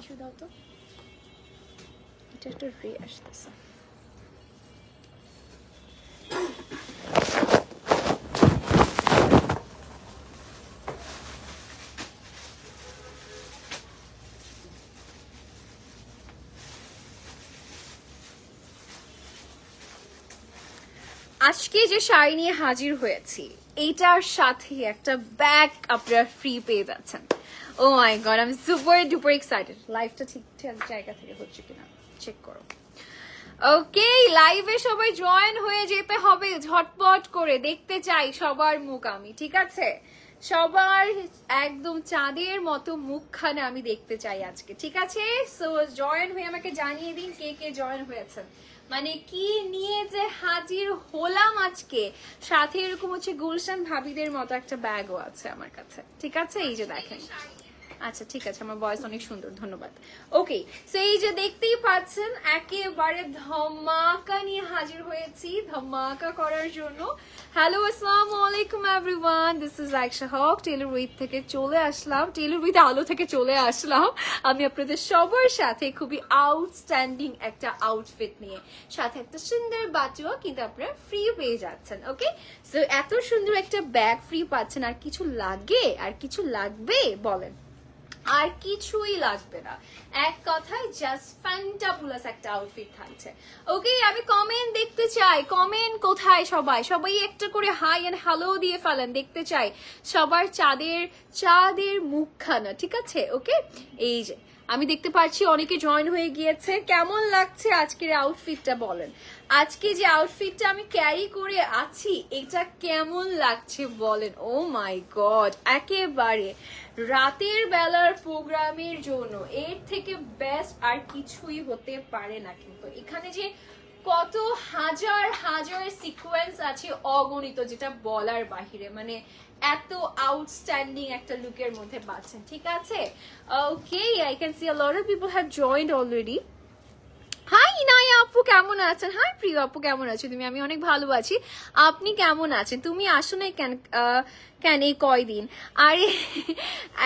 Tissue দাও তো, এটা একটা রে আসতেছে। আজকে যে শাড়ি নিয়ে হাজির হয়েছি এইটার সাথে একটা ব্যাগ আপনারা ফ্রি পেয়ে যাচ্ছেন। Oh my god, I am super duper excited. লাইভটা ঠিকঠাক জায়গা থেকে হচ্ছে কিনা চেক করো। ওকে, লাইভে সবাই জয়েন হয়ে যেতে হবে ঝটপট করে, দেখতে চাই সবার মুখ আমি, ঠিক আছে? সবার একদম চাঁদের মতো মুখখানে আমি দেখতে চাই আজকে, ঠিক আছে? সো জয়েন হয়ে আমাকে জানিয়ে দিন কে কে জয়েন হয়েছেন, মানে কি নিয়ে যে হাজির হলাম আজকে। সাথে এরকম হচ্ছে গুলশান ভাবিদের মতো একটা ব্যাগও আছে আমার কাছে, ঠিক আছে? এই যে দেখেন, আচ্ছা ঠিক আছে, আমার ভয়েস অনেক সুন্দর, ধন্যবাদ। ওকে, সো এই যে দেখতেই পাচ্ছেন একেবারে ধামাকা নিয়ে হাজির হয়েছি, ধামাকা করার জন্য। হ্যালো, আসসালামু আলাইকুম everyone, this is Ayesha Haque, tailor with থেকে চলে আসলাম, টেইলর উইথ আলো থেকে চলে আসলাম আমি আপনাদের সবার সাথে খুবই আউটস্ট্যান্ডিং একটা আউটফিট নিয়ে, সাথে একটা সুন্দর বাটিও কিন্তু আপনারা ফ্রি পেয়ে যাচ্ছেন। ওকে, সো এত সুন্দর একটা ব্যাগ ফ্রি পাচ্ছেন, আর কিছু লাগে, আর কিছু লাগবে বলেন? আর কিছুই লাগবে না, এক কথায় জাস্ট ফ্যান্টাবুলাস একটা আউটফিট থাকছে। ওকে, আমি কমেন্ট দেখতে চাই, কমেন্ট কোথায় সবাই, সবাই একটা করে হাই এন্ড হ্যালো দিয়ে ফেলেন, দেখতে চাই সবার চাঁদের মুখখানা, ঠিক আছে? ওকে, এই যে আমি দেখতে পাচ্ছি অনেকে জয়েন হয়ে গিয়েছে। কেমন লাগছে আজকের আউটফিটটা বলেন? আজকে যে আউটফিটটা আমি ক্যারি করে আছি এটা কেমন লাগছে বলেন? ও মাই গড, একেবারে রাতের বেলার প্রোগ্রামের জন্য এর থেকে বেস্ট আর কিছুই হতে পারে না। কিন্তু এখানে যে কত হাজার হাজার সিকোয়েন্স আছে অগণিত, যেটা বলার বাহিরে, মানে এত আউটস্ট্যান্ডিং একটা লুকের মধ্যে পাচ্ছেন, ঠিক আছে? Okay, I can see a lot of people have joined already. Hi Inaya আপু, কেমন আছেন? হাই প্রিয় আপু, কেমন আছো তুমি? আমি অনেক ভালো আছি, আপনি কেমন আছেন? তুমি আসো না কেন এই কয়দিন? আরে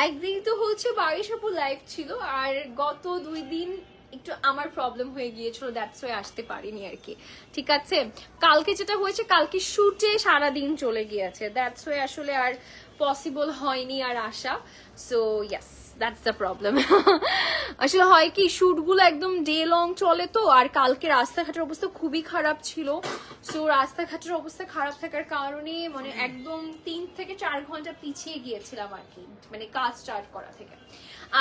একদিন তো হচ্ছে বারিশ আপু লাইভ ছিল, আর গত 2 দিন একটু আমার প্রবলেম হয়ে গিয়েছিল, দ্যাটস ওয়াই আসতে পারিনি আর কি, ঠিক আছে? কালকে যেটা হয়েছে, কালকে শুটে সারাদিন চলে গিয়েছে, দ্যাটস ওয়াই আসলে আর পসিবল হয়নি আর আসা। So yes, that's the problem. আসলে হয় কি, শুটগুলো একদম ডে লং চলে তো, আর কালকে রাস্তাঘাটের অবস্থা খুবই খারাপ ছিল। সো রাস্তাঘাটের অবস্থা খারাপ থাকার কারণে মানে একদম 3 থেকে 4 ঘন্টা পিছিয়ে গিয়েছিলাম আর কি, মানে কাজ স্টার্ট করা থেকে।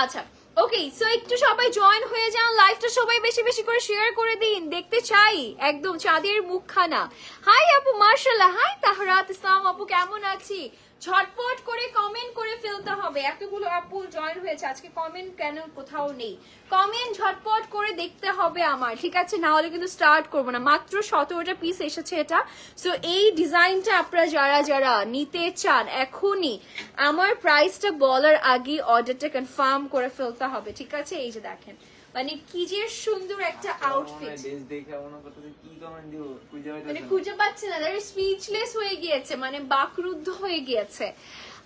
আচ্ছা, ওকে, সো একটু সবাই জয়েন হয়ে যান, লাইভটা সবাই বেশি বেশি করে শেয়ার করে দিন, দেখতে চাই একদম চাঁদের মুখখানা। হাই আপু, মার্শাল্লাহ। হাই তাহরাত ইসলাম আপু, কেমন আছি? ঝটপট করে কমেন্ট করে ফেলতে হবে, এতগুলো আপু জয়েন হয়েছে আজকে, কমেন্ট কেন কোথাও নেই? কমেন্ট ঝটপট করে দেখতে হবে আমার, ঠিক আছে? না হলে কিন্তু স্টার্ট করবো না। মাত্র 17টা পিস এসেছে এটা। সো এই ডিজাইনটা আপনারা যারা যারা নিতে চান এখনই আমার প্রাইসটা বলার আগে অর্ডারটা কনফার্ম করে ফেলতে হবে, ঠিক আছে? এই যে দেখেন, মানে কি যে সুন্দর একটা আউটফিট, মানে খুঁজে পাচ্ছে না, স্পিচলেস হয়ে গিয়েছে, মানে বাকরুদ্ধ হয়ে গিয়েছে।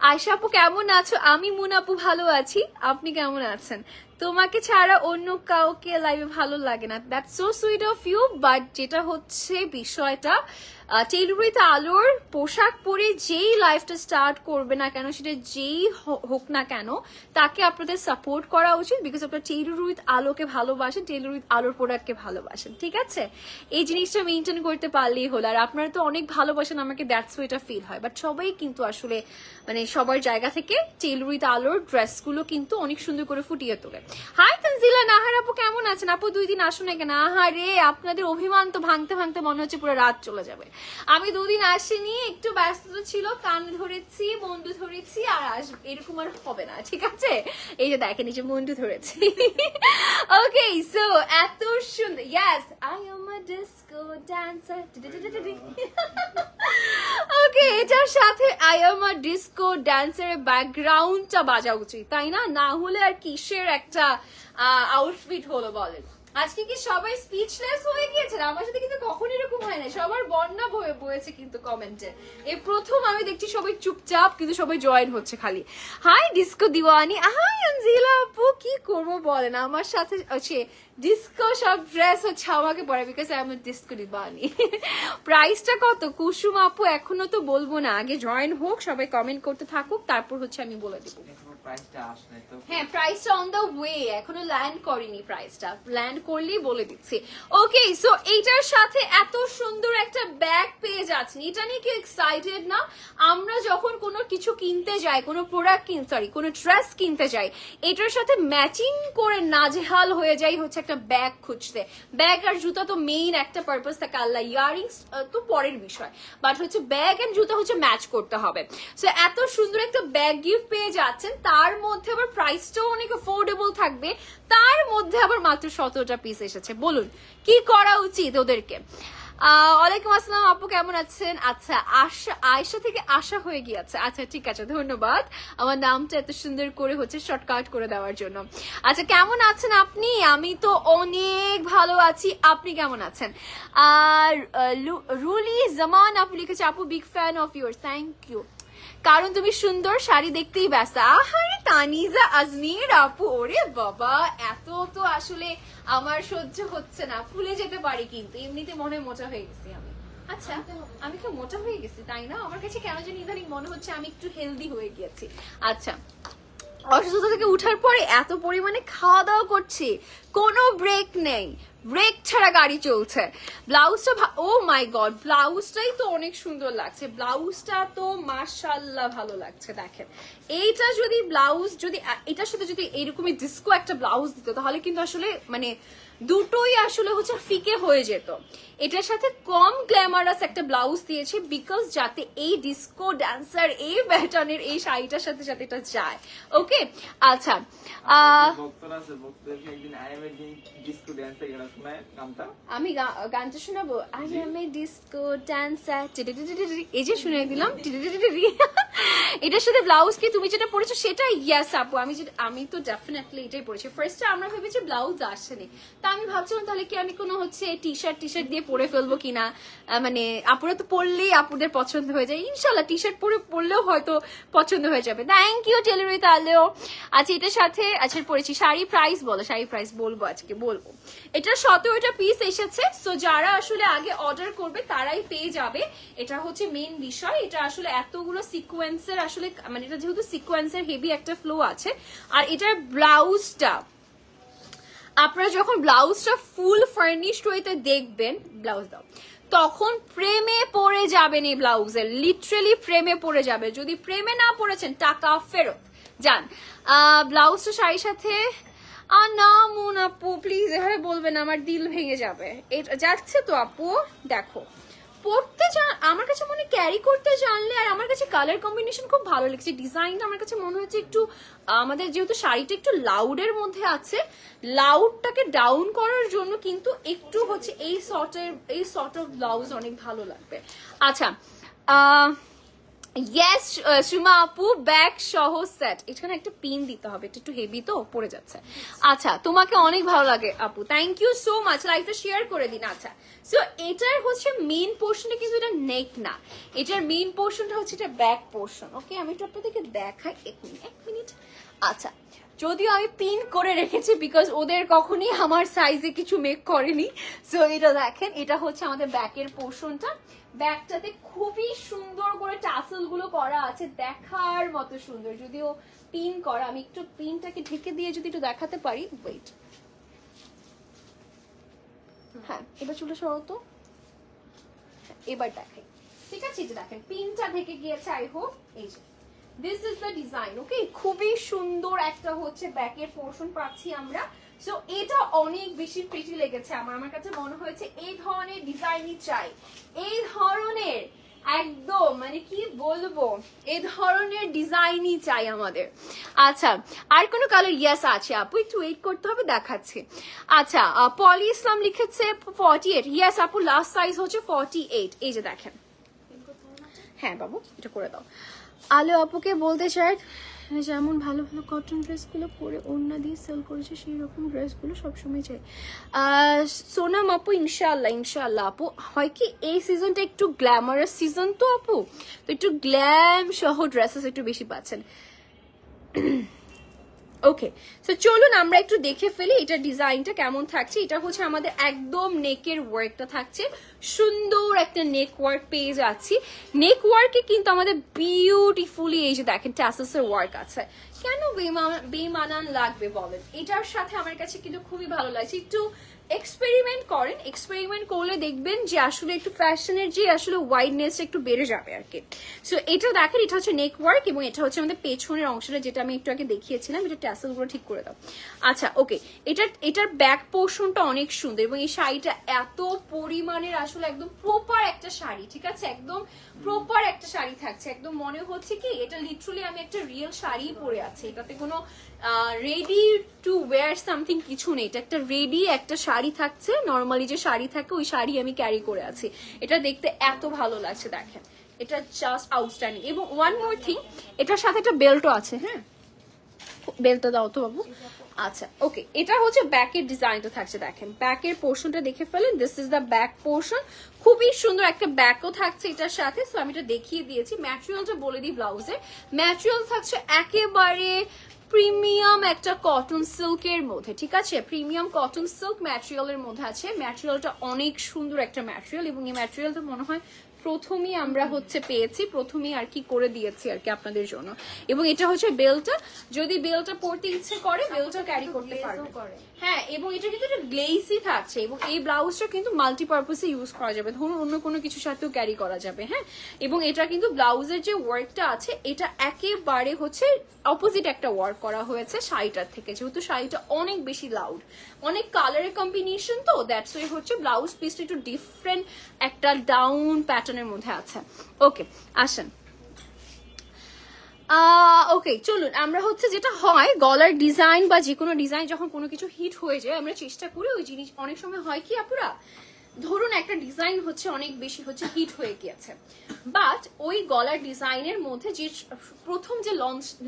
আয়শা আপু কেমন আছো? আমি মুনা আপু ভালো আছি, আপনি কেমন আছেন? তোমাকে ছাড়া অন্য কাউকে লাইভে ভালো লাগে না, that's so sweet of you. But যেটা হচ্ছে বিষয়টা, টেইলর উইথ আলোর পোশাক পরে যেই লাইফটা স্টার্ট করবে না কেন, সেটা যেই হোক না কেন, তাকে আপনাদের সাপোর্ট করা উচিত, বিকজ আপনারা টেইলর উইথ আলোকে ভালোবাসেন, টেইলর উইথ আলোর প্রোডাক্টকে ভালোবাসেন, ঠিক আছে? এই জিনিসটা মেনটেন করতে পারলেই হলো। আর আপনারা তো অনেক ভালোবাসেন আমাকে, দ্যাটস ওয়াই এটা ফিল হয়। বাট সবাই কিন্তু আসলে মানে সবার জায়গা থেকে টেইলর উইথ আলোর ড্রেসগুলো কিন্তু অনেক সুন্দর করে ফুটিয়ে তোলে। হাই তানজিলা নাহার আপু, কেমন আছেন? আপু 2 দিন আসুন না কেন? আহারে, আপনাদের অভিমান তো ভাঙতে ভাঙতে মনে হচ্ছে পুরো রাত চলে যাবে। আমি 2 দিন আসিনি, একটু ব্যস্ততা ছিল, কান ধরেছি, বন্ধু ধরেছি, আর এরকম আর হবে না, ঠিক আছে? এই যে দেখেন, এই যে বন্ধু ধরেছি। ওকে, সো এত সুন্দর, yes, I am a disco dancer. Okay, এটার সাথে আই এম আ ডিস্কো ড্যান্সারের ব্যাকগ্রাউন্ডটা বাজা উচিত, তাই না? না হলে আর কিসের একটা আউটফিট হলো বলেন? আজকে কি সবাই স্পিচলেস হয়ে গিয়েছে? আমার সাথে কিন্তু কখনো এরকম হয় না, সবার বন্যা বয়েছে কিন্তু কমেন্টে। এই প্রথম আমি দেখছি সবাই চুপচাপ, কিন্তু সবাই জয়েন হচ্ছে খালি। হাই ডিস্কো দিওয়ানি, হাই আনজিলা আপু, কি করবো বলেন, আমার সাথে আছে ডিস্কো সব ড্রেস হচ্ছে আমাকে পরে, বিকজ আই এম ডিস্কো দিওয়ানি। প্রাইসটা কত কুসুম আপু? এখনো তো বলবো না, আগে জয়েন হোক, সবাই কমেন্ট করতে থাকুক, তারপর হচ্ছে আমি বলে দিব। হ্যাঁ প্রাইসটা অন দ্য ওয়ে, এখনো ল্যান্ড করিনি, প্রাইসটা ল্যান্ড করলেই বলে দিচ্ছি। ওকে, সো এইটার সাথে এত সুন্দর একটা ব্যাগ পেয়ে যাচ্ছেন, এটা নিয়ে কি এক্সাইটেড না? আমরা যখন কোনো কিছু কিনতে যাই, কোনো প্রোডাক্ট কোনো ড্রেস কিনতে যাই, এটার সাথে ম্যাচিং করে নাজেহাল হয়ে যাই হচ্ছে একটা ব্যাগ খুঁজতে। ব্যাগ আর জুতা তো মেইন একটা পারপাস থাকে, আল্লাহ ইয়ারিংস তো পরের বিষয়, বাট হচ্ছে ব্যাগ এন্ড জুতা হচ্ছে ম্যাচ করতে হবে। সো এত সুন্দর একটা ব্যাগ গিফট পেয়ে যাচ্ছেন, তার মধ্যে আবার প্রাইসটাও অনেক অ্যাফোর্ডেবল থাকবে, তার মধ্যে আবার মাত্র 17টা পিস এসেছে। বলুন কি করা উচিত ওদেরকে? ওয়ালাইকুম আসসালাম আপু, কেমন আছেন? আচ্ছা, আয়শা থেকে আশা হয়ে গিয়েছে। আচ্ছা ঠিক আছে, ধন্যবাদ আমার নামটা এত সুন্দর করে হচ্ছে শর্টকাট করে দেওয়ার জন্য। আচ্ছা কেমন আছেন আপনি? আমি তো অনেক ভালো আছি, আপনি কেমন আছেন? আর রুলি জামান আপু লিখেছে, আপু big fan of your, thank you, কারণ তুমি সুন্দর শাড়ি দেখতেই ব্যস্ত। আহারে তানিজা আজমির আপু, ওরে বাবা, এত তো আসলে আমার সহ্য হচ্ছে না, ফুলে যেতে পারি কিন্তু এমনিতে মনে মোটা হয়ে গেছি আমি। আচ্ছা আমি কি মোটা হয়ে গেছি তাই না? আমার কাছে কেন জানি ইদানিং মনে হচ্ছে আমি একটু হেলদি হয়ে গিয়েছি। আচ্ছা, অসুস্থতা থেকে উঠার পরে এত পরিমাণে খাওয়া দাওয়া করছি, কোনো ব্রেক নেই, ব্রেক ছাড়া গাড়ি চলছে। ব্লাউজটা ও মাই গড, ব্লাউজটাই তো অনেক সুন্দর লাগছে, ব্লাউজটা তো মাশাআল্লাহ ভালো লাগছে। দেখেন এইটা যদি ব্লাউজ, যদি এটার সাথে যদি এইরকমই ডিস্কো একটা ব্লাউজ দিত, তাহলে কিন্তু আসলে মানে দুটোই আসলে হচ্ছে ফিকে হয়ে যেত। এটার সাথে কম গ্ল্যামারাস একটা ব্লাউজ দিয়েছে, বিকজ যাতে এই ডিস্কো ড্যান্সার এই ব্যাটার্নের এই শাড়িটার সাথে সাথে এটা যায়। ওকে আচ্ছা, আমি গানটা শোনাবো, I M A disco dancer, এই যে শুনে দিলাম। এটার সাথে ব্লাউজ কি তুমি যেটা পরেছো সেটা? ইয়েস আপু, আমি তো ডেফিনেটলি এটাই পরেছি। ফার্স্টে আমরা ভেবেছি ব্লাউজ আসেনি, তা আমি ভাবছিলাম তাহলে কি আমি কোনো হচ্ছে টি শার্ট দিয়ে পরে ফেলবো কিনা, মানে আপুরা তো পরলেই আপুদের পছন্দ হয়ে যায়, ইনশাল্লাহ টি শার্ট পরলেও হয়তো পছন্দ হয়ে যাবে। থ্যাংক ইউ টেলিরি তাহলেও। আচ্ছা এটার সাথে আচ্ছা পরেছি। শাড়ি প্রাইস বলো, শাড়ি প্রাইস বলবো আজকে, বলবো। এটা 17টা পিস এসেছে, সো যারা আসলে আগে অর্ডার করবে তারাই পেয়ে যাবে, এটা হচ্ছে মেইন বিষয়। এটা আসলে এতগুলো সিকোয়েন্সের আসলে মানে এটা যেহেতু সিকোয়েন্সের হেভি একটা ফ্লো আছে, আর এটার ব্লাউজটা আপনারা যখন ব্লাউজটা ফুল ফার্নিশড ওয়েতে দেখবেন, ব্লাউজ দাও, তখন প্রেমে পড়ে যাবেন এই ব্লাউজের, লিটারেলি প্রেমে পড়ে যাবে। যদি প্রেমে না পড়েছেন টাকা ফেরত যান। ব্লাউজটা শাড়ির সাথে না মুন আপু প্লিজ এভাবে বলবেন, আমার দিল ভেঙে যাবে। এটা যাচ্ছে তো আপু, দেখো পড়তে আমার কাছে মনে ক্যারি করতে জানলে, আর আমার কাছে কালার কম্বিনেশন খুব ভালো লাগছে, ডিজাইনটা আমার কাছে মনে হচ্ছে একটু আমাদের যেহেতু শাড়িটা একটু লাউডের মধ্যে আছে, লাউডটাকে ডাউন করার জন্য কিন্তু একটু হচ্ছে এই সর্ট অফ ব্লাউজ অনেক ভালো লাগবে। আচ্ছা ইয়েস সুমা আপু, ব্যাগ সহ সেট, এখানে একটা পিন দিতে হবে, এটা একটু হেভি তো পড়ে যাচ্ছে। আচ্ছা তোমাকে অনেক ভালো লাগে আপু, থ্যাংক ইউ সো মাচ, লাইভটা শেয়ার করে দিন। আচ্ছা সো এটার হচ্ছে মেইন পোর্শনে কিন্তু এটা নেক না, এটার মেইন পোর্শনটা হচ্ছে এটা ব্যাক পোর্শন। ওকে আমি একটু আপনাদেরকে দেখাই, এক মিনিট। আচ্ছা যদিও আমি পিন করে রেখেছি, বিকজ ওদের কখনই আমার সাইজে কিছু মেক করেনি। সো এটা দেখেন, এটা হচ্ছে আমাদের ব্যাকের পোর্শনটা, ব্যাগটাতে খুবই সুন্দর করে টাসেল গুলো করা আছে, দেখার মতো সুন্দর, যদিও পিন করা। আমি একটু পিনটাকে ঢেকে দিয়ে যদি একটু দেখাতে পারি, ওয়েট, হ্যাঁ এবার চলে সরো তো, এবার দেখাই, ঠিক আছে? এটা দেখেন পিনটা ঢেকে গিয়েছে, আই হোপ। এই যে দিস ইজ দ্য ডিজাইন। ওকে খুবই সুন্দর একটা হচ্ছে ব্যাকের পোর্শন পাচ্ছি আমরা। সো এটা অনেক বেশি প্রিটি লেগেছে আমার কাছে মনে হয়েছে এই ধরনের ডিজাইনই চাই, এই ধরনের একদম মানে কি বলবো, এই ধরনের ডিজাইনই চাই আমাদের। আচ্ছা আর কোনো কালার? ইয়েস আছে আপু, একটু ওয়েট করতে হবে, দেখাচ্ছি। আচ্ছা পলি ইসলাম লিখেছে 48, ইয়েস আপু লাস্ট সাইজ হচ্ছে 48। এই যে দেখেন, হ্যাঁ বাবু এটা করে দাও। আলো আপুকে বলতে চাই যেমন ভালো ভালো কটন ড্রেসগুলো পরে ওড়না দিয়ে সেল করেছে সেই রকম ড্রেসগুলো সবসময় চাই। সোনাম আপু ইনশাআল্লাহ ইনশাআল্লাহ আপু। হয় কি এই সিজনটা একটু গ্ল্যামারাস সিজন তো আপু, তো একটু গ্ল্যাম সহ ড্রেসেস একটু বেশি পাচ্ছেন। ওকে, সো চলুন আমরা একটু দেখে ফেলি এটা ডিজাইনটা কেমন থাকছে। এটা হচ্ছে আমাদের একদম নেকের ওয়ার্কটা থাকছে, সুন্দর একটা নেক ওয়ার্ক পেয়ে যাচ্ছি। নেক ওয়ার্কে কিন্তু আমাদের বিউটিফুলি এই যে দেখেন ট্যাসেলসের ওয়ার্ক আছে। কেন বেমানান লাগবে বলেন, এটার সাথে আমার কাছে কিন্তু খুবই ভালো লাগছে। একটু এক্সপেরিমেন্ট করেন, এক্সপেরিমেন্ট করলে দেখবেন যে আসলে একটু ফ্যাশনের যে আসলে ওয়াইডনেসটা একটু বেড়ে যাবে আর কি। সো এটা দেখেন, এটা হচ্ছে নেক ওয়ার্ক এবং এটা হচ্ছে আমাদের পেছনের অংশটা যেটা আমি একটু আগে দেখিয়েছিলাম। এটা ট্যাসেলগুলো ঠিক করে দাও। আচ্ছা ওকে, এটার ব্যাক পোর্শনটা অনেক সুন্দর এবং এই শাড়িটা এত পরিমাণের আসলে একদম প্রপার একটা শাড়ি, ঠিক আছে, একদম প্রপার একটা শাড়ি থাকছে। একদম মনে হচ্ছে কি এটা লিটারালি আমি একটা রিয়েল শাড়ি পরে আছি, এটাতে কোনো রেডি টু ওয়্যার সামথিং কিছু নেই। এটা একটা রেডি একটা শাড়ি থাকছে, নর্মালি যে শাড়ি থাকে ওই শাড়ি আমি ক্যারি করে আছি। এটা দেখতে এত ভালো লাগছে, দেখেন এটা জাস্ট আউটস্ট্যান্ডিং। এবং ওয়ান মোর থিং, এটার সাথে একটা বেল্টও আছে। হ্যাঁ, বেল্টটা দাও তো বাবু। আচ্ছা ওকে, এটা হচ্ছে ব্যাকের ডিজাইনটা থাকছে, দেখেন ব্যাকের পোর্শনটা দেখে ফেলেন। This is the back portion, খুবই সুন্দর একটা ব্যাকও থাকছে এটার সাথে। সো আমি এটা দেখিয়ে দিয়েছি। ম্যাটেরিয়ালটা বলে দিই, ব্লাউজের ম্যাটেরিয়াল থাকছে একেবারে প্রিমিয়াম একটা কটন সিল্কের মধ্যে, ঠিক আছে, প্রিমিয়াম কটন সিল্ক ম্যাটেরিয়ালের মধ্যে আছে। ম্যাটেরিয়ালটা অনেক সুন্দর একটা ম্যাটেরিয়াল এবং এই ম্যাটেরিয়ালটা মনে হয় প্রথমেই আমরা হচ্ছে পেয়েছি, প্রথমেই আর কি করে দিয়েছি আর কি আপনাদের জন্য। এবং এটা হচ্ছে বেলটা, যদি বেলটা পরতে ইচ্ছে করে বেলটা ক্যারি করতে পারবে। হ্যাঁ, এবং এটা কিন্তু একটা গ্লেসি থাকছে এবং এই ব্লাউজটা কিন্তু মাল্টিপারপাসে ইউজ করা যাবে, ধরুন অন্য কোনো কিছুর সাথেও ক্যারি করা যাবে। হ্যাঁ, এবং এটা কিন্তু ব্লাউজের যে ওয়ার্কটা আছে এটা একেবারে হচ্ছে অপোজিট একটা ওয়ার্ক করা হয়েছে শাড়িটার থেকে, যেহেতু শাড়িটা অনেক বেশি লাউড, অনেক কালারের কম্বিনেশন, তো দ্যাটস ওয়াই হচ্ছে ব্লাউজ পিসটা একটু ডিফারেন্ট একটা ডাউন প্যাটার্নের মধ্যে আছে। ওকে আসেন, ওকে চলুন আমরা হচ্ছে যেটা হয় গলার ডিজাইন বা যে কোনো ডিজাইন যখন কোনো কিছু হিট হয়ে যায় আমরা চেষ্টা করি ওই জিনিস, অনেক সময় হয় কি আপুরা, ধরুন একটা ডিজাইন হচ্ছে অনেক বেশি হচ্ছে হিট হয়ে গিয়েছে, বাট ওই গলার ডিজাইনের মধ্যে যে প্রথম যে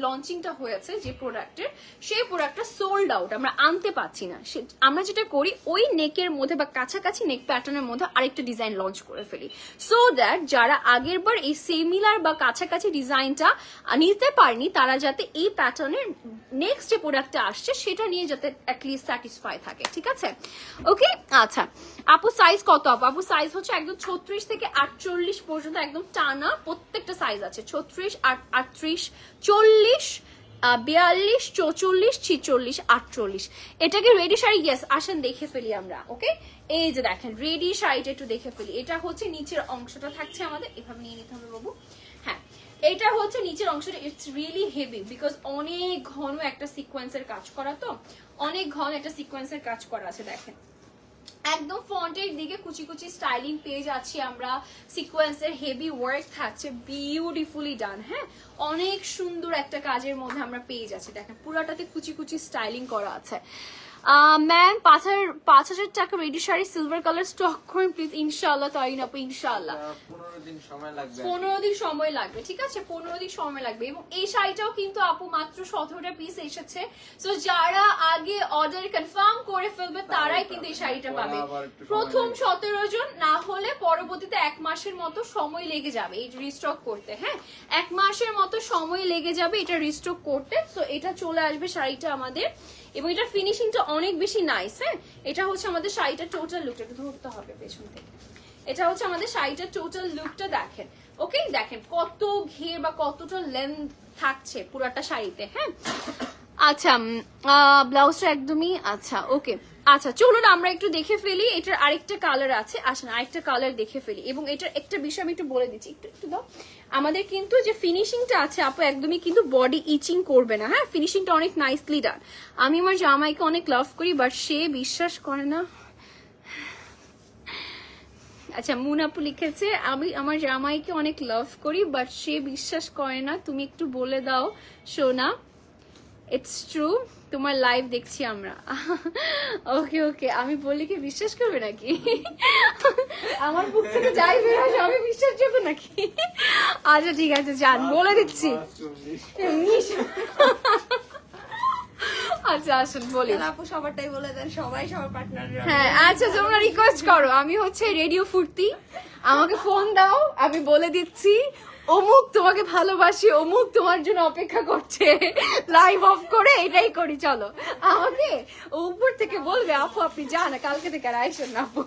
লঞ্চিংটা হয়েছে যে প্রোডাক্টের, সেই প্রোডাক্টটা সোল্ড আউট, আমরা আনতে পারছি না। আমরা যেটা করি ওই নেকের মধ্যে বা কাছাকাছি নেক প্যাটার্নের মধ্যে আরেকটা ডিজাইন লঞ্চ করে ফেলি, সো দ্যাট যারা আগের বার এই সিমিলার বা কাছাকাছি ডিজাইনটা নিতে পারেনি তারা যাতে এই প্যাটার্নের নেক্সট যে প্রোডাক্টটা আসছে সেটা নিয়ে যাতে অ্যাটলিস্ট স্যাটিসফাই থাকে, ঠিক আছে। ওকে আচ্ছা আপু সাইজ কত? আপু সাইজ হচ্ছে একদম 36 থেকে 48 পর্যন্ত, একদম টানা প্রত্যেকটা সাইজ আছে, 36, 38, 40, 42, 44, 46, 48। এটাকে রেডি শাড়ি, ইয়েস আসেন দেখে ফেলি আমরা। ওকে, এই যে দেখেন রেডি শাড়িটা একটু দেখে ফেলি। এটা হচ্ছে নিচের অংশটা থাকছে আমাদের, এভাবে নিয়ে নিতে হবে বাবু। হ্যাঁ, এটা হচ্ছে নিচের অংশটা, ইটস রিয়েলি হেভি বিকজ অনেক ঘন একটা সিকোয়েন্সের কাজ করা, তো অনেক ঘন একটা সিকোয়েন্সের কাজ করা আছে। দেখেন একদম ফ্রন্টের দিকে কুচি কুচি স্টাইলিং পেয়ে যাচ্ছি আমরা, সিকোয়েন্সের হেভি ওয়ার্ক থাকছে, বিউটিফুলি ডান। হ্যাঁ, অনেক সুন্দর একটা কাজের মধ্যে আমরা পেয়ে যাচ্ছি। দেখেন পুরাটাতে কুচি কুচি স্টাইলিং করা আছে। ম্যাম 5,000 টাকা ready sari silver colour stock করেন প্লিজ। ইনশাআল্লাহ তাই না আপু, ইনশাআল্লাহ 15 দিন সময় লাগবে, ঠিক আছে, 15 দিন সময় লাগবে। এবং এই শাড়িটাও কিন্তু আপু মাত্র 17টা পিস এসেছে, সো যারা আগে অর্ডার কনফার্ম করে ফেলবে তারাই কিন্তু এই শাড়িটা পাবে। প্রথম 17 জন, না হলে পরবর্তীতে 1 মাসের মতো সময় লেগে যাবে এই রিস্টক করতে। হ্যাঁ, 1 মাসের মতো সময় লেগে যাবে এটা রিস্টক করতে। সো এটা চলে আসবে শাড়িটা আমাদের, এবং এটা ফিনিশিংটা অনেক বেশি নাইস। হ্যাঁ, এটা হচ্ছে আমাদের শাড়িটা টোটাল লুকটা, একটু ধরতে হবে পেছন থেকে। এটা হচ্ছে আমাদের শাড়িটার টোটাল লুকটা দেখেন। ওকে, দেখেন কত ঘের বা কতটা লেন্থ থাকছে পুরাটা শাড়িতে। হ্যাঁ আচ্ছা, ব্লাউজটা একদমই আচ্ছা। ওকে আচ্ছা চলুন আমরা একটু দেখে ফেলি, এটার আরেকটা কালার আছে, আসেন আরেকটা কালার দেখে ফেলি। এবং এটার একটা বিষয় আমি একটু বলে দিচ্ছি, একটু দাও। আমাদের কিন্তু যে ফিনিশিংটা আছে আপু একদমই কিন্তু বডি ইচিং করবে না। হ্যাঁ, ফিনিশিংটা অনেক নাইসলি ডান। আমি আমার জামাইকে অনেক লাভ করি বাট সে বিশ্বাস করে না। আচ্ছা মুনাপু লিখেছে আমি আমার জামাইকে অনেক লাভ করি বাট সে বিশ্বাস করে না, তুমি একটু বলে দাও সোনা। ইটস ট্রু, তোমার লাইভ দেখছি আমরা। ওকে ওকে, আমি বললে কি বিশ্বাস করবে নাকি? আমার বুক থেকে যাই বের হয় আমি বিশ্বাস করবো নাকি? আচ্ছা ঠিক আছে যান, বলে দিচ্ছি। আচ্ছা আসুন বলি। আপু সবারটাই বলে দেন, সবাই সবার পার্টনার। হ্যাঁ আচ্ছা তোমরা রিকোয়েস্ট করো, আমি হচ্ছে রেডিও ফুর্তি, আমাকে ফোন দাও, আমি বলে দিচ্ছি অমুক তোমাকে ভালোবাসি, অমুক তোমার জন্য অপেক্ষা করছে, লাইভ অফ করে এটাই করি। চলো আমাকে উপর থেকে বলবে আপু আপনি যান, কালকে থেকে আর আইসেন না আপু।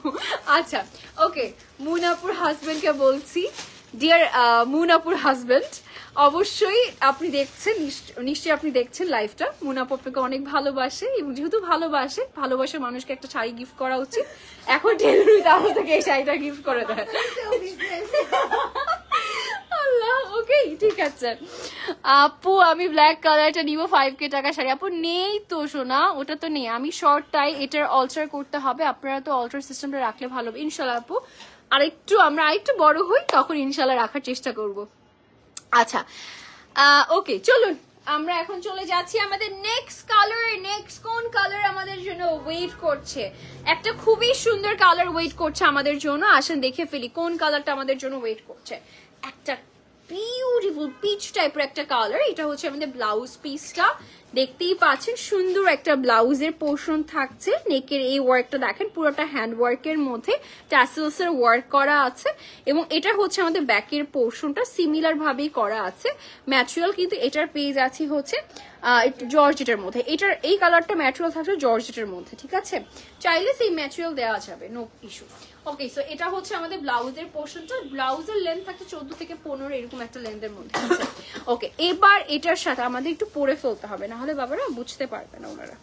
আচ্ছা ওকে, মুনাপুর হাজবেন্ডকে বলছি, ডিয়ার মুনাপুর হাজবেন্ড, অবশ্যই আপনি দেখছেন, নিশ্চয়ই আপনি দেখছেন লাইভটা। মুনাপু আপনাকে অনেক ভালোবাসে, এবং যেহেতু ভালোবাসে মানুষকে একটা শাড়ি গিফট করা উচিত। এখন টেলুরি তাহলে থেকে এই শাড়িটা গিফট করে দেয়। আল্লাহ, ওকে ঠিক আছে আপু, আমি ব্ল্যাক কালারটা নিব 5K টাকা শাড়ি। আপু নেই তো সোনা, ওটা তো নেই, আমি শর্ট টাই, এটার অল্টার করতে হবে। আপনারা তো অল্টার সিস্টেমটা রাখলে ভালো হবে ইনশাল্লাহ আপু। আমরা আরেকটু বড় হই তখন ইনশাল্লাহ রাখার চেষ্টা করব। আচ্ছা ওকে চলুন আমরা এখন চলে যাচ্ছি আমাদের নেক্সট কালার। নেক্সট কোন কালার আমাদের জন্য ওয়েট করছে? একটা খুবই সুন্দর কালার ওয়েট করছে আমাদের জন্য, আসেন দেখে ফেলি কোন কালারটা আমাদের জন্য ওয়েট করছে। একটা বিউটিফুল পিচ টাইপের একটা কালার, এটা হচ্ছে আমাদের ব্লাউজ পিসটা, দেখতেই পাচ্ছেন সুন্দর একটা ব্লাউজের পোর্শন থাকছে। নেকের এই ওয়ার্কটা দেখেন, পুরোটা হ্যান্ড ওয়ার্কের মধ্যে ট্যাসেলস এর ওয়ার্ক করা আছে, এবং এটা হচ্ছে আমাদের ব্যাকের পোর্শনটা সিমিলার ভাবেই করা আছে। ম্যাটেরিয়াল কিন্তু এটার পেয়ে যাচ্ছি হচ্ছে জর্জেটের মধ্যে, এটার এই কালারটা ম্যাটেরিয়াল থাকছে জর্জেটের মধ্যে, ঠিক আছে? চাইলে সেই ম্যাটেরিয়াল দেওয়া যাবে, নো ইস্যু। ওকে, সো এটা হচ্ছে আমাদের ব্লাউজের পোর্শনটা, ব্লাউজের লেন্থ থাকে 14 থেকে 15 এরকম একটা লেন্থের মধ্যে আছে। ওকে, এবার এটার সাথে আমাদের একটু পরে ফেলতে হবে, না হলে বাবারা বুঝতে পারবে না ওনারা।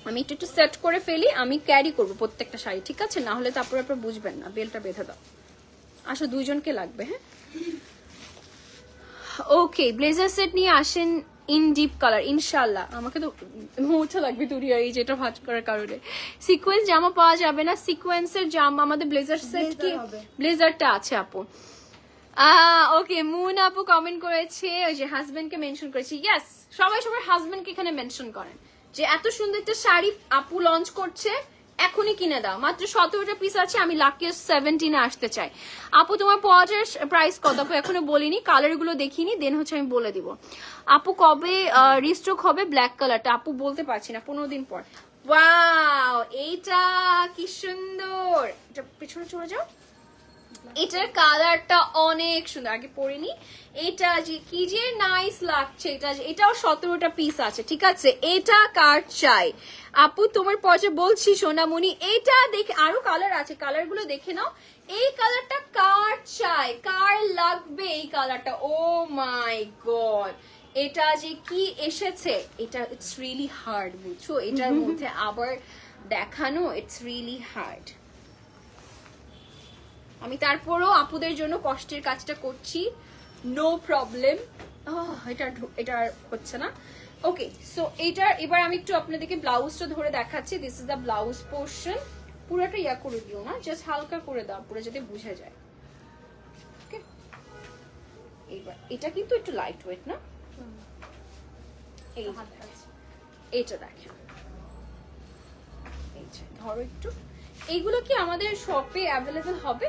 আমি একটু সেট করে ফেলি, আমি ক্যারি করবো প্রত্যেকটা শাড়ি, ঠিক আছে? না হলে তারপরে আপনারা বুঝবেন না। বেলটা বেঁধে দাও, আসো দুইজনকে লাগবে। হ্যাঁ ওকে, ব্লেজার সেট নিয়ে আসেন ইন ডিপ কালার ইনশাল্লাহ। আমাকে তো মোটা লাগবে তুরিয়া এই যেটা ভাঁজ করার কারণে। সিকোয়েন্স জামা পাওয়া যাবে না, সিকোয়েন্সের জামা আমাদের ব্লেজার সেট কি ব্লেজারটা আছে আপু। ওকে, মুন আপু কমেন্ট করেছে, ওই যে হাজবেন্ডকে মেনশন করেছে। ইয়েস, সবাই সবার হাজবেন্ডকে এখানে মেনশন করেন যে এত সুন্দর একটা শাড়ি আপু লঞ্চ করছে, এখনই কিনে দাও। মাত্র 17টা পিস আছে, আমি লাকিয়েস্ট 17-এ আসতে চাই। আপু তোমার পাওয়াটার প্রাইস কত? আপু এখনো বলিনি, কালার গুলো দেখিনি, দেন হচ্ছে আমি বলে দিব। আপু কবে রিস্টক হবে ব্ল্যাক কালারটা? আপু বলতে পারছি না, 15 দিন পর। ওয়াও, এইটা কি সুন্দর, এটা পিছনে চলে যাও। এটার কালারটা অনেক সুন্দর, আগে পরিনি। এটা যে কি যে নাইস লাগছে, এটাও 17টা পিস আছে, ঠিক আছে? এটা কার চাই আপু তোমার পর্যা বলছি সোনামণি, এটা দেখে আরো কালার আছে, কালার গুলো দেখে নাও। এই কালারটা কার চাই, কার লাগবে এই কালারটা? ও মাই গড, এটা যে কি এসেছে, এটা ইটস রিয়েলি হার্ড, বুঝছো? এটার মধ্যে আবার দেখানো, ইটস রিয়েলি হার্ড। আমি তারপরও আপুদের জন্য কষ্টের কাজটা করছি, নো প্রবলেম। এটা হচ্ছে না। ওকে, সো এইটার এবার আমি একটু আপনাদেরকে ব্লাউজটা ধরে দেখাচ্ছি। This is the blouse portion. পুরোটা ইয়া করে দিও না, জাস্ট হালকা করে দাও, পুরো যাতে বুঝে যায়। ওকে, এইবার এটা কিন্তু একটু লাইট ওয়েট না, এই এইটা দেখেন, এই যে ধরো একটু। এইগুলো কি আমাদের শপে অ্যাভেলেবেল হবে?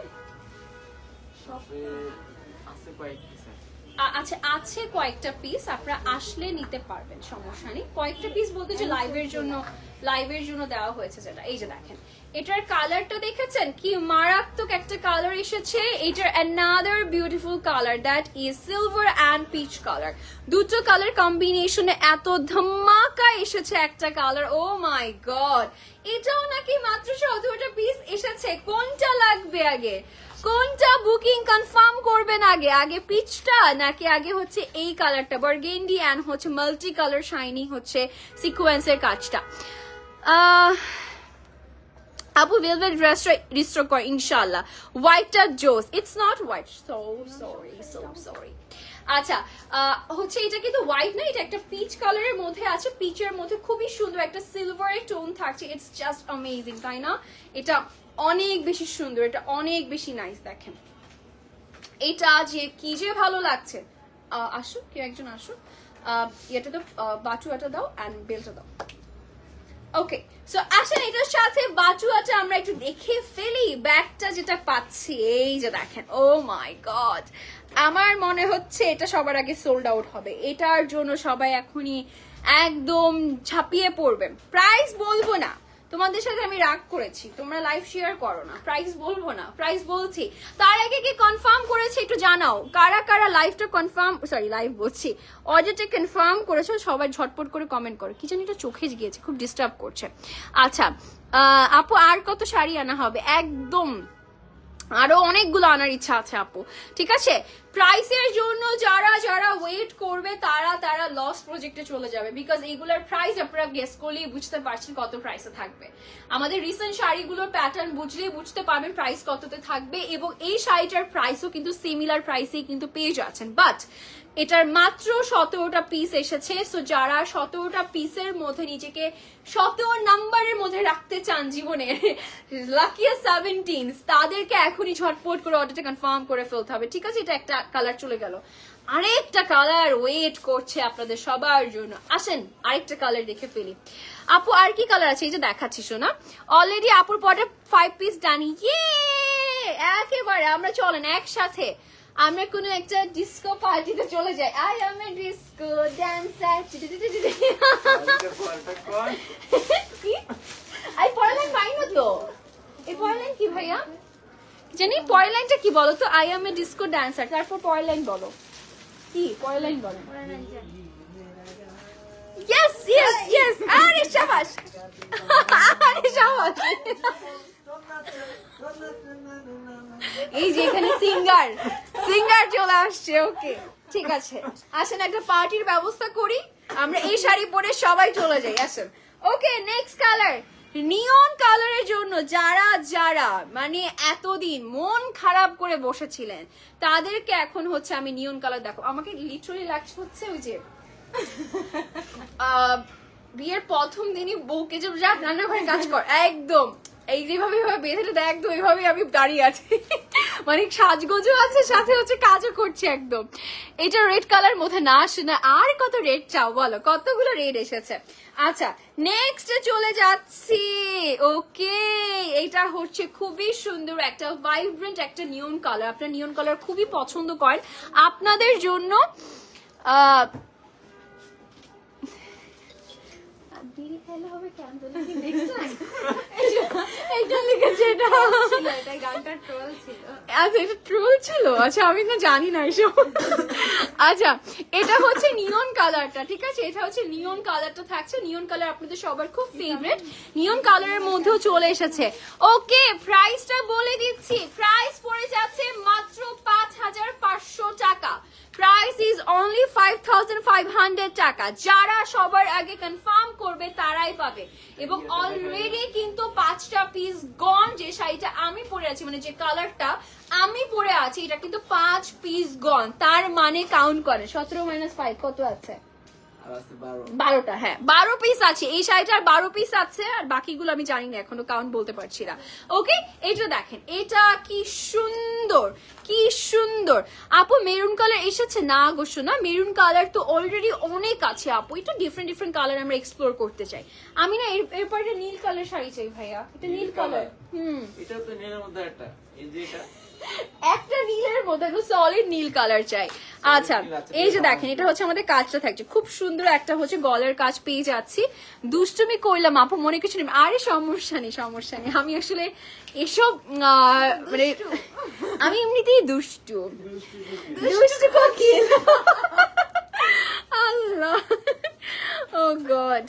আচ্ছা, আছে কয়েকটা পিস, আপনারা আসলে নিতে পারবেন, সমস্যা নেই। কয়েকটা পিস বলতে যে লাইভের জন্য দেওয়া হয়েছে, যেটা এই যে দেখেন। এটার কালারটা দেখেছেন কি মারাত্মক একটা কালার এসেছে। এটার another beautiful colour, that is silver and peach colour. দুটো কালার কম্বিনেশনে এত ধামাকা এসেছে একটা কালার, ও মাই গড। এটাও নাকি মাত্র 17টা পিস এসেছে। কোনটা লাগবে আগে, কোনটা বুকিং কনফার্ম করবেন আগে? আগে পিচটা নাকি আগে হচ্ছে এই কালারটা বার্গেন্ডি এন্ড হচ্ছে মাল্টি কালার শাইনি হচ্ছে সিকোয়েন্সের কাজটা? আপু ভেলভেট ড্রেসটা রিস্টক কর ইনশাআল্লাহ। হোয়াইটটা জোস, it's not white, so sorry. আচ্ছা, হচ্ছে এটা কিন্তু হোয়াইট না, এটা একটা পিচ কালারের মধ্যে আছে। পিচের মধ্যে খুবই সুন্দর একটা সিলভারের টোন থাকছে, ইটস জাস্ট অ্যামেজিং, তাই না? এটা অনেক বেশি সুন্দর, এটা অনেক বেশি নাইস। দেখেন এটা যে কি যে ভালো লাগছে। আসো, কেউ একজন আসো। এটা তো বাটুয়াটা দাও এন্ড বেলটা দাও। ওকে, সো আসেন এটার সাথে বাটুয়াটা আমরা একটু দেখে ফেলি। ব্যাগটা যেটা পাচ্ছি এই যে দেখেন, ও মাই গড, আমার মনে হচ্ছে এটা সবার আগে সোল্ড আউট হবে। এটার জন্য সবাই এখনই একদম ঝাঁপিয়ে পড়বেন। প্রাইস বলবো না, তোমাদের সাথে আমি রাগ করেছি, তোমরা লাইভ শেয়ার করো না। প্রাইস বলবো না, প্রাইস বলছি। তার আগে কি কনফার্ম করেছে একটু জানাও, কারা কারা লাইভটা কনফার্ম, সরি লাইভ বলছি, অর্ডারটা কনফার্ম করেছো সবাই ঝটপট করে কমেন্ট করো। কি জানি এটা চোখে গিয়েছে, খুব ডিস্টার্ব করছে। আচ্ছা আপু আর কত শাড়ি আনা হবে? একদম আরো অনেকগুলো আনার ইচ্ছা আছে আপু, ঠিক আছে। প্রাইসের জন্য যারা যারা ওয়েট করবে তারা তারা লস প্রজেক্টে চলে যাবে, বিকজ এইগুলোর প্রাইস আপনারা গেস করলেই বুঝতে পারছেন কত প্রাইসে থাকবে। আমাদের রিসেন্ট শাড়িগুলোর প্যাটার্ন বুঝলেই বুঝতে পারবেন প্রাইস কততে থাকবে, এবং এই শাড়িটার প্রাইসও কিন্তু সিমিলার প্রাইসেই কিন্তু পেয়ে যাচ্ছেন। বাট এটার মাত্র 17টা পিস এসেছে, সো যারা 17টা পিসের মধ্যে নিজেকে 17 নাম্বারের মধ্যে রাখতে চান জীবনে, লাকিয়া 17, তাদেরকে এখনই ঝটপট করে অর্ডারটা কনফার্ম করে ফেলতে হবে, ঠিক আছে। এটা একটা কালার চলে গেল, আরেকটা কালার ওয়েট করছে আপনাদের সবার জন্য। আসেন আরেকটা কালার দেখে ফেলি। আপু আর কি কালার আছে? এই যে দেখাচ্ছি শোনা, অলরেডি আপুর পরে 5 পিস ডানি। একেবারে আমরা চলেন একসাথে আমরা কোনো একটা ডিস্কো পার্টিতে চলে যাই। I M A disco dancer. I পরের লাইন পাই না তো, এই পরের লাইন কি ভাইয়া জানি, পরের লাইনটা কি বলো তো? I M A disco dancer, তারপর পরের লাইন বলো কি, পরের লাইন বলো। ইয়েস ইয়েস ইয়েস, আরে শাবাশ, আরে শাবাশ। এই যে এখানে সিঙ্গার চলে আসছে। ওকে ঠিক আছে, আসেন একটা পার্টির ব্যবস্থা করি, আমরা এই শাড়ি পরে সবাই চলে যাই। আসেন। ওকে নেক্সট কালার, নিয়ন কালারের জন্য যারা যারা মানে এতদিন মন খারাপ করে বসেছিলেন তাদেরকে এখন হচ্ছে আমি নিয়ন কালার, দেখো আমাকে লিটারালি লাগছে হচ্ছে ওই যে বিয়ের প্রথম দিনই বউকে যে যা রান্নাঘরে কাজ কর, একদম এই যেভাবে বেঁধে দেয় একদম এইভাবে আমি দাঁড়িয়ে আছি, মানে সাজগোজও আছে সাথে হচ্ছে কাজও করছে একদম। এটা রেড কালার মধ্যে না আসে না, আর কত রেড চাও বলো, কতগুলো রেড এসেছে। আচ্ছা নেক্সট চলে যাচ্ছি। ওকে এটা হচ্ছে খুবই সুন্দর একটা ভাইব্রেন্ট একটা নিয়ন কালার, আপনার নিয়ন কালার খুবই পছন্দ করেন, আপনাদের জন্য আচ্ছা আমি না জানি না এসব। আচ্ছা এটা হচ্ছে নিয়ন কালারটা, ঠিক আছে, এটা হচ্ছে নিয়ন কালারটা থাকছে। নিয়ন কালার আপনাদের সবার খুব ফেভারিট, নিয়ন কালারের মধ্যেও চলে এসেছে। ওকে প্রাইসটা বলে দিচ্ছি, প্রাইস পড়ে যাচ্ছে মাত্র 5500 টাকা। প্রাইস ইজ অনলি 5500 টাকা। যারা সবার আগে কনফার্ম করবে তারাই পাবে, এবং অলরেডি কিন্তু 5টা পিস গন। যে শাড়িটা আমি পরে আছি মানে যে কালারটা আমি পরে আছি এটা কিন্তু 5 পিস গন, তার মানে কাউন্ট করে 17 - 5 কত আছে? 12টা। হ্যাঁ 12 পিস আছে এই শাড়িটার, 12 পিস আছে, আর বাকিগুলো আমি জানি না এখনো কাউন্ট বলতে পারছি না। ওকে এটা দেখেন, এটা কি সুন্দর কি সুন্দর। আপু মেরুন কালার এসেছে না গো শোনা, মেরুন কালার তো অলরেডি অনেক আছে আপু, এটা ডিফারেন্ট ডিফারেন্ট কালার আমরা এক্সপ্লোর করতে চাই। আমি না এরপর একটা নীল কালার শাড়ি চাই ভাইয়া, এটা নীল কালার। এটা তো নীলের মধ্যে একটা, এই যে এটা একটা নীলের মধ্যে সলিড নীল কালার চাই। আচ্ছা এই যে দেখেন এটা হচ্ছে আমাদের কাজটা থাকছে খুব সুন্দর, একটা হচ্ছে গলার কাজ পেয়ে যাচ্ছি। দুষ্টুমি করলাম আপু, মনে কিছু নেই, আরে সমস্যা নেই সমস্যা নেই, আমি আসলে এসব মানে আমি এমনিতেই দুষ্টু কোকিল। আল্লাহ ও গড।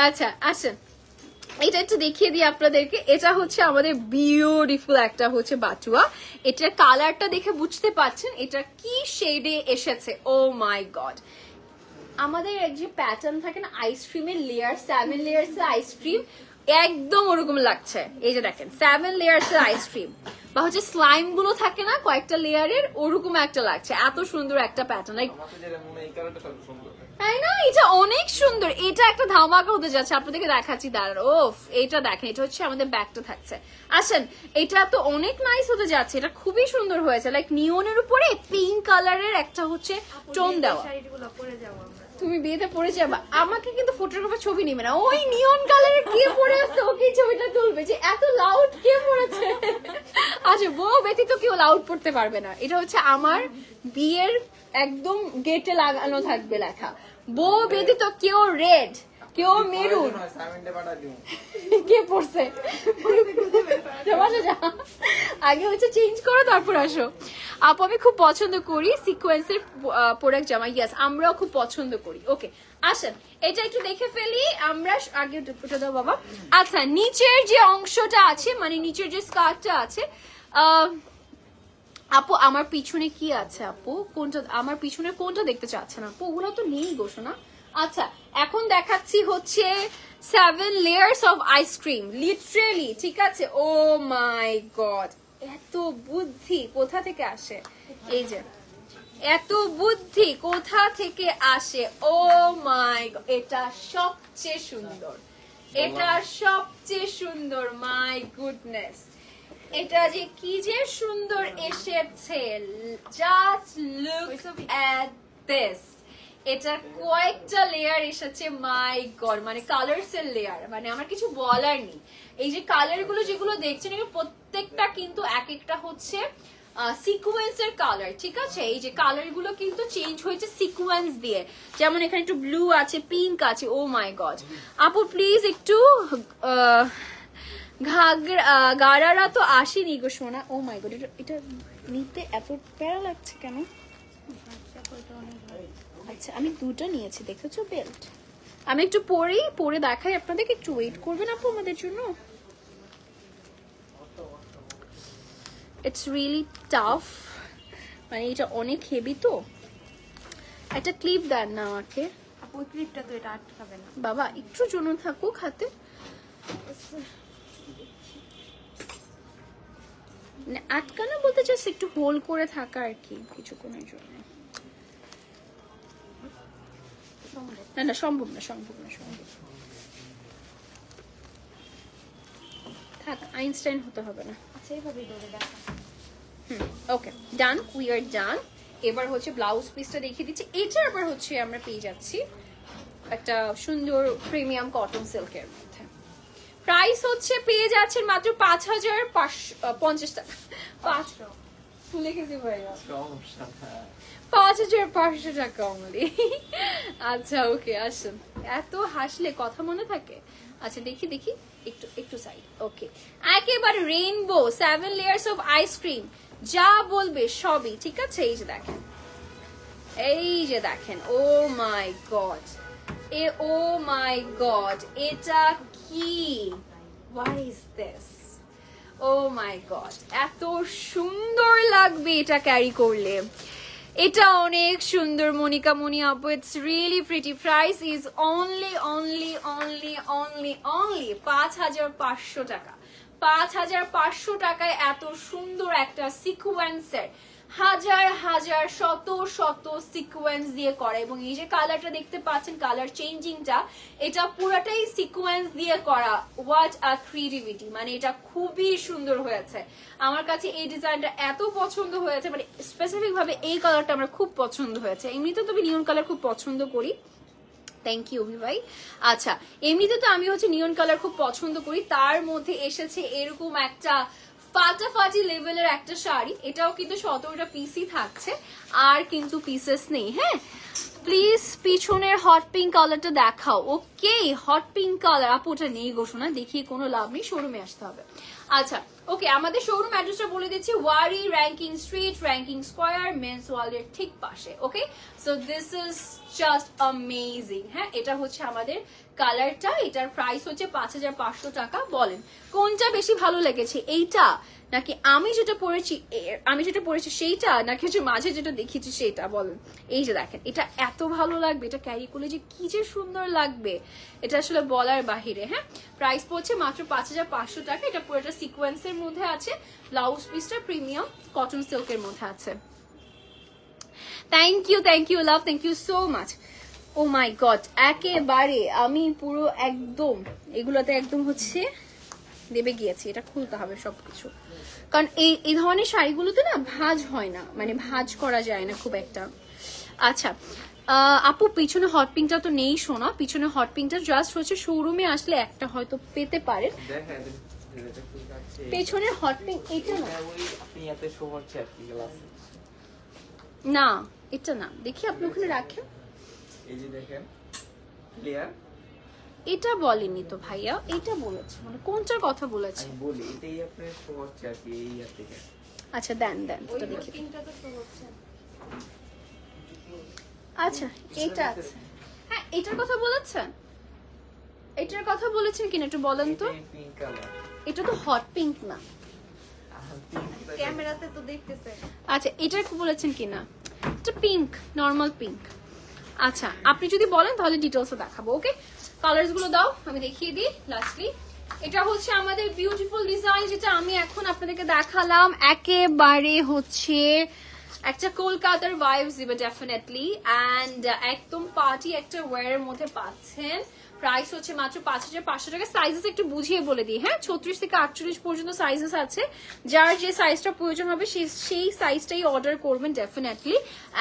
আচ্ছা আচ্ছা এটা একটু দেখিয়ে দিই আপনাদেরকে, এটা হচ্ছে আমাদের বিউটিফুল একটা হচ্ছে বাটুয়া। এটার কালারটা দেখে বুঝতে পারছেন এটা কি শেডে এসেছে। ও মাই গড, আমাদের এক যে প্যাটার্ন থাকে না আইসক্রিমের লেয়ার, 7 লেয়ার্স এর আইসক্রিম, একদম ওরকম লাগছে। এই যে দেখেন 7 লেয়ার্স এর আইসক্রিম, বা হচ্ছে স্লাইম গুলো থাকে না কয়েকটা লেয়ারের, ওরকম একটা লাগছে। এত সুন্দর একটা প্যাটার্ন, লাইক তাই না, এটা অনেক সুন্দর। এটা একটা ধামাকা হতে যাচ্ছে, আপনাদেরকে দেখাচ্ছি দাঁড়ান। ওফ এটা দেখেন, এটা হচ্ছে আমাদের ব্যাগটা থাকছে। আসেন এটা তো অনেক নাইস হতে যাচ্ছে, এটা খুবই সুন্দর হয়েছে, লাইক নিয়নের উপরে পিঙ্ক কালারের একটা হচ্ছে টোন দেওয়া। তুমি বিয়েতে পরে যাবা, আমাকে কিন্তু ফটোগ্রাফার ছবি নেবে না, ওই নিয়ন কালারের কে পরে আছে ওকে ছবিটা তুলবে, যে এত লাউড কে পরেছে। আচ্ছা, বউ ব্যতীত কেউ লাউড পড়তে পারবে না, এটা হচ্ছে আমার বিয়ের একদম গেটে লাগানো থাকবে লেখা, বউ ব্যতীত কেউ রেড, কেউ মেরুন। কে পড়ছে? আগে হচ্ছে চেঞ্জ করো তারপর আসো। আপু আমি খুব পছন্দ করি সিকোয়েন্সের প্রোডাক্ট জামা, ইয়াস আমরাও খুব পছন্দ করি। ওকে আসেন এটা একটু দেখে ফেলি আমরা, আগে ওটা দাও বাবা। আচ্ছা, নিচের যে অংশটা আছে, মানে নিচের যে স্কার্টটা আছে, আপু আমার পিছনে কি আছে আপু, কোনটা আমার পিছনে কোনটা দেখতে চাচ্ছেন আপু? ওগুলো তো নেই গোসনা। আচ্ছা, এখন দেখাচ্ছি হচ্ছে 7 লেয়ার্স অফ আইসক্রিম, লিটারেলি, ঠিক আছে? ও মাই গড, এত বুদ্ধি কোথা থেকে আসে? এই যে এত বুদ্ধি কোথা থেকে আসে? ও মাই গড, এটা সবচেয়ে সুন্দর, এটা সবচেয়ে সুন্দর, মাই গুডনেস, এটা যে কি যে সুন্দর এসেছে, জাস্ট লুক এট দিস। এটা কয়েকটা লেয়ার এসেছে, মাই গড, মানে কালারস এর লেয়ার, মানে আমার কিছু বলার নেই। এই যে কালার গুলো যেগুলো দেখছেন, এগুলো প্রত্যেকটা কিন্তু এক একটা হচ্ছে সিকোয়েন্সের কালার, ঠিক আছে? এই যে কালার গুলো কিন্তু চেঞ্জ হয়েছে সিকোয়েন্স দিয়ে, যেমন এখানে একটু ব্লু আছে, পিঙ্ক আছে। ও মাই গড আপু প্লিজ একটু গারারা তো আসেনি গো সোনা। ও মাই গড, এটা নিতে এত প্যারা লাগছে কেন? আচ্ছা, আমি দুটো নিয়েছি, দেখেছো বেল্ট। আমি একটু পরে দেখাই আপনাদেরকে, একটু ওয়েট করবেন আপু আমাদের জন্য। ইটস রিয়েলি টাফ, মানে এটা অনেক হেভি তো। একটা ক্লিপ দেন না আমাকে আপু, ওই ক্লিপটা তো এটা আটকাবে না বাবা, একটু জন্য থাকুক হাতে। আটকানো বলতে চাচ্ছি একটু হোল্ড করে থাকা আর কি, কিছুক্ষণের জন্য। না না, সম্ভব না, সম্ভব না, সম্ভব থাক, আইনস্টাইন হতে হবে না। আচ্ছা, এইভাবেই ধরে দেখা। ওকে ডান, উই আর ডান। এবার হচ্ছে ব্লাউজ পিসটা দেখিয়ে দিচ্ছি। এটা আবার হচ্ছে আমরা পেয়ে যাচ্ছি একটা সুন্দর প্রিমিয়াম কটন সিল্কের মধ্যে। প্রাইস হচ্ছে পেয়ে যাচ্ছেন মাত্র ৫,৫৫০ টাকা। 500 লিখেছি ভাইয়া, ৫,৫০০ টাকা অনলি। আচ্ছা ওকে, আসুন। এত হাসলে কথা মনে থাকে। আচ্ছা দেখি দেখি, একটু সাইড। ওকে, একেবারে রেইনবো 7 লেয়ার্স অফ আইসক্রিম, যা বলবে সবই, ঠিক আছে? এই যে দেখেন, এই যে দেখেন, ও my god, O my god, এটা কি? What is this? Oh my god, এত সুন্দর লাগবে এটা ক্যারি করলে। এটা অনেক সুন্দর মনিকা মনি আপু, it's really pretty. Price is only ৫,৫০০ টাকা। ৫,৫০০ টাকায় এত সুন্দর একটা সিকোয়েন্সের, হাজার হাজার শত শত সিকোয়েন্স দিয়ে করা, এবং এই যে কালারটা দেখতে পাচ্ছেন, কালার চেঞ্জিংটা, এটা পুরাটাই সিকোয়েন্স দিয়ে করা। হোয়াট আ ক্রিয়েটিভিটি, মানে এটা খুবই সুন্দর হয়েছে। আমার কাছে এই ডিজাইনটা এত পছন্দ হয়েছে, মানে স্পেসিফিক ভাবে এই কালারটা আমার খুব পছন্দ হয়েছে। এমনিতে তো আমি নিয়ন কালার খুব পছন্দ করি। থ্যাংক ইউ ভাই। আচ্ছা, এমনিতে তো আমি হচ্ছে নিয়ন কালার খুব পছন্দ করি, তার মধ্যে এসেছে এরকম একটা ফাটাফাটি লেভেলের একটা শাড়ি। এটাও কিন্তু 17টা পিসই থাকছে, আর কিন্তু পিসেস নেই। হ্যাঁ প্লিজ পিছনের হট পিঙ্ক কালারটা দেখাও। ওকে, হট পিঙ্ক কালার আপু ওটা নেই গো শোনা, দেখিয়ে কোনো লাভ নেই, শোরুমে আসতে হবে। আচ্ছা ওকে, আমাদের শোরুম অ্যাড্রেসটা বলে দিচ্ছি, Wari Rankin street, Rankin square, men's ওয়ার্ল্ডের ঠিক পাশে। Okay, so this is just amazing. হ্যাঁ, এটা হচ্ছে আমাদের কালারটা, এটার প্রাইস হচ্ছে ৫,৫০০ টাকা। বলেন কোনটা বেশি ভালো লেগেছে, এইটা নাকি আমি যেটা পরেছি সেইটা, নাকি হচ্ছে মাঝে যেটা দেখিয়েছি সেইটা? বলেন। এই যে দেখেন, এটা এত ভালো লাগবে, এটা ক্যারি করলে যে কি যে সুন্দর লাগবে, এটা আসলে বলার বাহিরে। হ্যাঁ, প্রাইস পড়ছে মাত্র ৫,৫০০ টাকা। এটা পুরোটা সিকোয়েন্সের মধ্যে আছে, ব্লাউজ পিসটা প্রিমিয়াম কটন সিল্কের মধ্যে আছে। Thank you love, thank you so much. Oh my god, একেবারে আমি পুরো একদম এগুলোতে একদম হচ্ছে দেবে গিয়েছি। এটা খুলতে হবে সবকিছু, কারণ এই ধরনের শাড়িগুলোতে না ভাঁজ হয় না, মানে ভাঁজ করা যায় না খুব একটা। আচ্ছা আপু পিছনে হট পিঙ্কটা তো নেই শোনা, পিছনে হট পিঙ্কটা জাস্ট হচ্ছে শোরুমে আসলে একটা হয়তো পেতে পারেন। দেখেন এটা কি আছে পেছনের হট পিঙ্ক এটা না, ওই আপনি এত শো হচ্ছে আর কি গ্লাস না এটা না, দেখি আপনি ওখানে রাখেন। এই যে দেখেন ক্লিয়ার। এটা বলেনি তো ভাইয়া, এটা বলেছে, মানে কোনটার কথা বলেছে? আমি বলি এটাই আপনার শো হচ্ছে আর কি এই আর থেকে। আচ্ছা দেন দেন ওই এটা দেখি। পিঙ্কটা তো শো হচ্ছে। আচ্ছা এটা আছে, হ্যাঁ এটার কথা বলেছেন, এটার কথা বলেছেন কিনা একটু বলেন তো। পিঙ্ক কালার, এটা তো হট পিঙ্ক না। ক্যামেরাতে তো দেখতেছে। আচ্ছা এটার কি বলেছেন কিনা, এটা পিঙ্ক, নরমাল পিঙ্ক। আচ্ছা আপনি যদি বলেন তাহলে ডিটেলসও দেখাবো। ওকে কালার্স গুলো দাও আমি দেখিয়ে দিই লাস্টলি। এটা হচ্ছে আমাদের বিউটিফুল ডিজাইন যেটা আমি এখন আপনাদেরকে দেখালাম, একেবারে হচ্ছে একটা কলকাতার ভাইবস দিবে ডেফিনেটলি, এন্ড একদম পার্টি একটা ওয়্যারের মধ্যে পাচ্ছেন। প্রাইস হচ্ছে মাত্র 5500 টাকা। সাইজেস একটু বুঝিয়ে বলে দিই, হ্যাঁ 36 থেকে 48 পর্যন্ত সাইজেস আছে, যার যে সাইজটা প্রয়োজন হবে সেই সাইজটাই অর্ডার করবেন ডেফিনেটলি।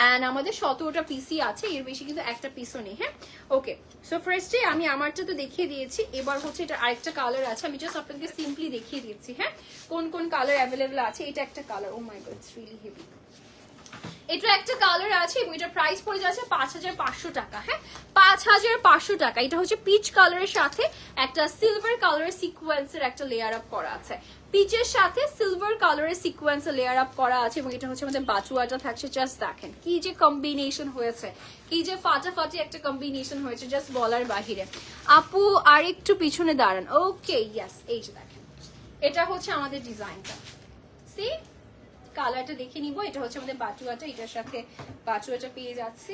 এন্ড আমাদের 17টা পিসই আছে, এর বেশি কিন্তু একটা পিসও নেই। হ্যাঁ ওকে সো ফার্স্টে আমি আমারটা তো দেখিয়ে দিয়েছি, এবার হচ্ছে এটা আরেকটা কালার আছে, আমি জাস্ট আপনাদেরকে সিম্পলি দেখিয়ে দিচ্ছি হ্যাঁ কোন কোন কালার অ্যাভেলেবল আছে। এটা একটা colour, oh my god it's really heavy. এটা একটা কালার আছে এবং এটা প্রাইস পড়ে যাচ্ছে 5500 টাকা। হ্যাঁ 5500 টাকা। এটা হচ্ছে পিচ কালারের সাথে একটা সিলভার কালারের সিকোয়েন্সের একটা লেয়ার আপ করা আছে, পিচের সাথে সিলভার কালারের সিকোয়েন্সের লেয়ার আপ করা আছে এবং এটা হচ্ছে আমাদের বাচুয়াটা থাকছে। জাস্ট দেখেন কি যে কম্বিনেশন হয়েছে, কি যে ফাটাফাটি একটা কম্বিনেশন হয়েছে, জাস্ট বলার বাহিরে। আপু আর একটু পিছনে দাঁড়ান। ওকে ইয়েস এই যে দেখেন এটা হচ্ছে আমাদের ডিজাইনটা, সি কালারটা দেখে নিব। এটা হচ্ছে আমাদের বাটুয়াটা, এটার সাথে বাটুয়াটা পেয়ে যাচ্ছি।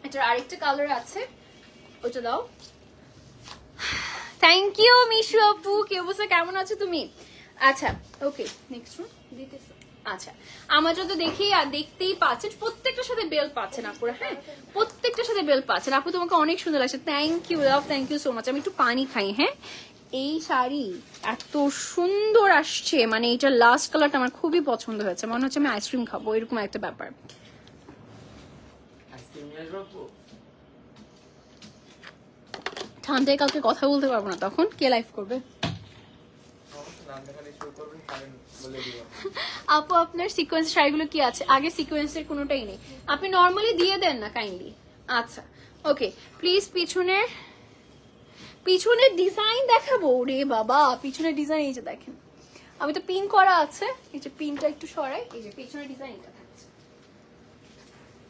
এটার আরেকটা কালার আছে, ওটা দাও। থ্যাংক ইউ মিশু আপু, কি অবস্থা, কেমন আছো তুমি? আচ্ছা ওকে নেক্সট রুম দিতেছি। আচ্ছা আমাদের তো দেখেই আর দেখতেই পাচ্ছেন প্রত্যেকটার সাথে বেল পাচ্ছেন আপুরা, হ্যাঁ প্রত্যেকটার সাথে বেল পাচ্ছেন। আপু তোমাকে অনেক সুন্দর লাগছে, thank you love, thank you so much. আমি একটু পানি খাই। হ্যাঁ এই শাড়ি এত সুন্দর আসছে, মানে এটা লাস্ট কালারটা আমার খুবই পছন্দ হয়েছে, মনে হচ্ছে আমি আইসক্রিম খাবো এরকম একটা ব্যাপার। ঠান্ডায় কাউকে কথা বলতে পারবো না, তখন কে লাইভ করবে? আপু আপনার সিকোয়েন্স শাড়িগুলো কি আছে? আগে সিকোয়েন্সের কোনোটাই নেই, আপনি নর্মালি দিয়ে দেন না কাইন্ডলি। আচ্ছা ওকে প্লিজ পিছনের ডিজাইন দেখাবো রে বাবা, পিছনের ডিজাইন এই যে দেখেন, আমি তো পিন করা আছে, এই যে পিনটা একটু সরাই, এই যে পেছনের ডিজাইন এটা থাকছে,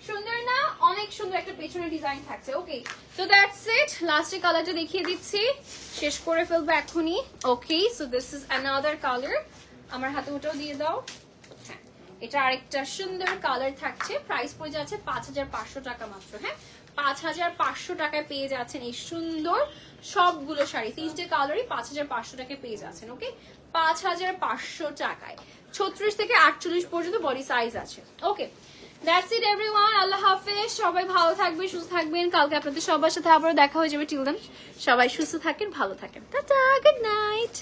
সুন্দর না? অনেক সুন্দর একটা পেছনের ডিজাইন থাকছে। ওকে সো দ্যাটস ইট, লাস্টে কালারটা দেখিয়ে দিচ্ছি, শেষ করে ফেলবো এখনই। ওকে so this is another colour, আমার হাতে ওটাও দিয়ে দাও। হ্যাঁ এটা আরেকটা সুন্দর কালার থাকছে, প্রাইস পড়ে যাচ্ছে 5500 টাকা মাত্র। হ্যাঁ 5500 টাকায় পেয়ে যাচ্ছেন এই সুন্দর সবগুলো শাড়ি, তিনটে কালারই 5500 টাকায় পেয়ে যাচ্ছেন। ওকে 5500 টাকায় 36 থেকে 48 পর্যন্ত বডি সাইজ আছে। ওকে দ্যাটস ইট এভরিওয়ান, আল্লাহ হাফেজ, সবাই ভালো থাকবেন, সুস্থ থাকবেন, কালকে আপনাদের সবার সাথে আবারও দেখা হয়ে যাবে। টিল দেন সবাই সুস্থ থাকেন, ভালো থাকেন, টাটা, গুড নাইট।